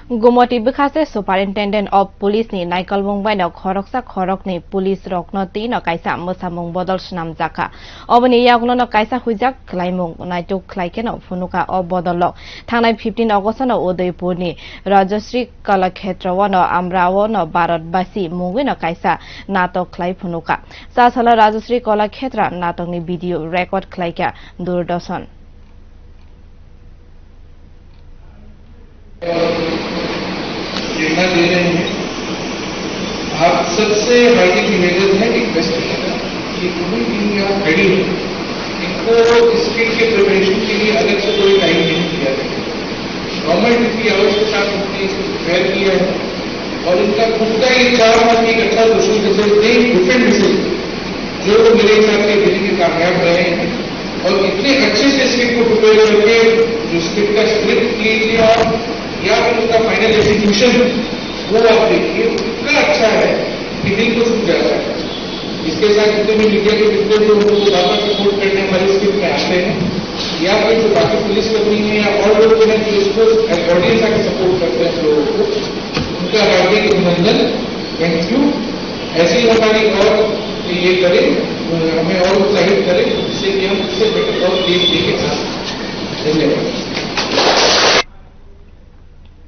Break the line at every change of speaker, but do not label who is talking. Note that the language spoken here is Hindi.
गुमटी बिखासे सुपारिन्टेन्डेन्ट अफ पुलिस नि नाइकलमुंग बाइन खरकसा खरक नि पुलिस रकन तीन काइसा मोसामुंग बदल स्नाम जाखा अबनि यागुलन काइसा हुइजाक खलाइमुंग नाइटुक खलाइकेन फुनुका अ बदल थांनाय 15 अगस्त उदयपुर नि राजश्री कलाक्षेत्र वन अमरावन भारतवासी मुंगिन काइसा नाटक खलाइ फुनुका सासला राजश्री कलाक्षेत्र नाटक नि भिडियो रेकर्ड खलाइका दूरदर्शन
प्रेरणा दे रहे हैं। आप सबसे हार्दिक निवेदन है, रिक्वेस्ट है कि कोई भी आप रेडी हो, इनको स्किल के प्रिपरेशन के लिए अलग से कोई टाइम नहीं दिया जाएगा। गवर्नमेंट इसकी आवर्स के साथ उन्होंने इसको प्रिपेयर किया है और इनका खुद का एक 4 माह की अच्छा सोशल मैसेज डिफरेंट मैसेज जो मेरे हिसाब से दिल्ली के कामयाब रहे हैं और इतने अच्छे से स्किल को प्रिपेयर करके जो स्किल का स्क्रिप्ट लीजिए और या फिर उसका फाइनल एग्जीक्यूशन वो आप देखिए, इतना अच्छा है कि दिल को छू जाता है। इसके साथ जितने भी मीडिया के जितने भी उनको ज्यादा सपोर्ट करने वाले स्किल में आते हैं या फिर जो बाकी पुलिस कर्मी है या और लोग हैं जो इसको ऑडियंस आके सपोर्ट करते हैं लोगों को, उनका हार्दिक अभिनंदन, थैंक यू। ऐसे ही हमारी और ये करें, हमें और उत्साहित करें जिससे कि हम इससे बेटर और देश देखे। धन्यवाद।